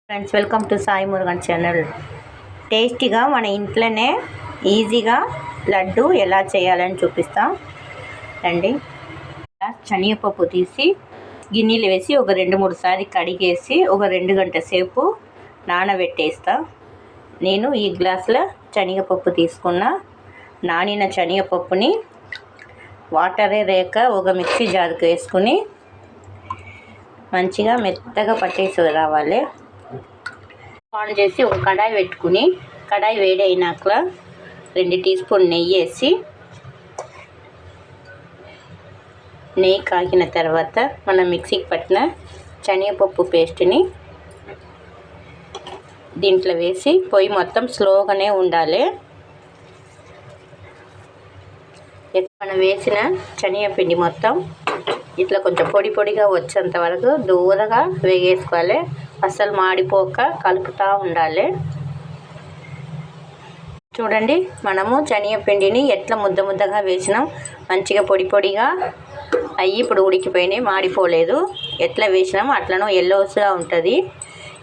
Friends, welcome to Sai Murugan channel. టేస్టీగా మన ఇంట్లోనే ఈజీగా లడ్డు ఎలా చేయాలని చూపిస్తాం రండి. శనగపప్పు తీసి గిన్నెలు వేసి ఒక 2-3 సార్లు కడిగేసి ఒక 2 గంటల సేపు నానబెట్టేస్తా. నేను ఈ గ్లాసులో శనగపప్పు తీసుకున్న. నానిన శనగపప్పుని వాటరే రేక ఒక మిక్సీ జార్కి వేసుకుని మంచిగా మెత్తగా పట్టేసి రావాలి. ఆన్ చేసి ఒక కడాయి పెట్టుకుని కడాయి వేడి అయినాక 2 టీ స్పూన్ నెయ్యి వేసి నెయ్యి కాగిన తర్వాత మనం మిక్సీకి పట్టిన శనగపప్పు పేస్ట్ని దీంట్లో వేసి పొయ్యి మొత్తం స్లోగానే ఉండాలి. మనం వేసిన శనగపిండి మొత్తం ఇట్లా కొంచెం పొడి పొడిగా వచ్చేంత వరకు దూరగా వేగేసుకోవాలి. అస్సలు మాడిపోక కలుపుతూ ఉండాలి. చూడండి, మనము శనగపిండిని ఎట్లా ముద్దగా వేసినాం, మంచిగా పొడి పొడిగా అయ్యి ఇప్పుడు ఉడికిపోయినాయి, మాడిపోలేదు. ఎట్లా వేసినామో అట్లనో ఎల్లోస్గా ఉంటుంది.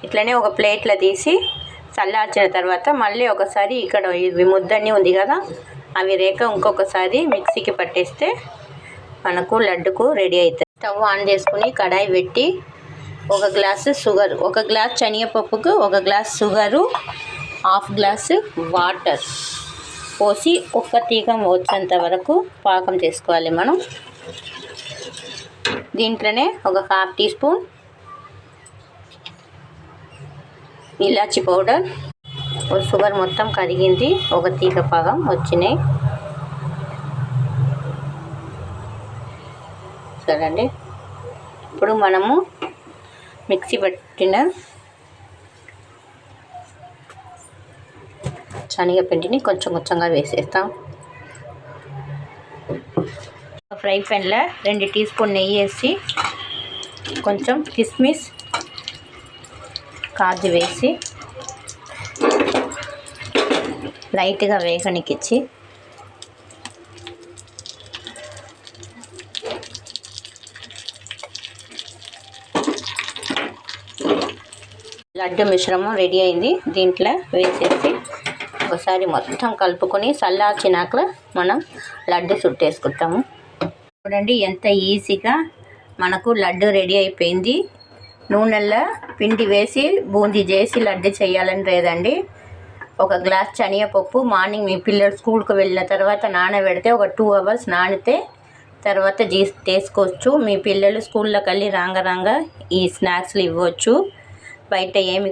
ఇట్లనే ఒక ప్లేట్లో తీసి చల్లార్చిన తర్వాత మళ్ళీ ఒకసారి ఇక్కడ ఇవి ముద్దన్నీ ఉంది కదా, అవి రేక ఇంకొకసారి మిక్సీకి పట్టేస్తే మనకు లడ్డుకు రెడీ అవుతుంది. స్టవ్ ఆన్ చేసుకుని కడాయి పెట్టి 1 గ్లాసు షుగర్, 1 గ్లాస్ శనగపప్పుకు 1 గ్లాస్ షుగరు, 1/2 గ్లాసు వాటర్ పోసి ఒక్క తీగ వచ్చేంత వరకు పాకం చేసుకోవాలి. మనం దీంట్లోనే ఒక 1/2 టీ స్పూన్ ఇలాచి పౌడర్, షుగర్ మొత్తం కరిగింది, ఒక తీగ పాకం వచ్చినాయి. చూడండి, ఇప్పుడు మనము మిక్సీ పట్టిన శనగపిండిని కొంచెంగా వేసేస్తాం. ఫ్రై ప్యాన్లో 2 టీ స్పూన్ నెయ్యి వేసి కొంచెం కిస్మిస్ కాజు వేసి లైట్గా వేగనికిచ్చి లడ్డు మిశ్రమం రెడీ అయింది. దీంట్లో వేసేసి ఒకసారి మొత్తం కలుపుకొని చల్లార్చినాక మనం లడ్డు చుట్టేసుకుంటాము. చూడండి, ఎంత ఈజీగా మనకు లడ్డు రెడీ అయిపోయింది. నూనెల్లో పిండి వేసి బూందీ చేసి లడ్డు చేయాలని లేదండి. 1 గ్లాస్ శనగపప్పు మార్నింగ్ మీ పిల్లలు స్కూల్కి వెళ్ళిన తర్వాత నానబెడితే ఒక 2 అవర్స్ నానితే తర్వాత చేసుకోవచ్చు. మీ పిల్లలు స్కూల్లోకి వెళ్ళి రాంగ ఈ స్నాక్స్లు ఇవ్వచ్చు. బయట ఏమి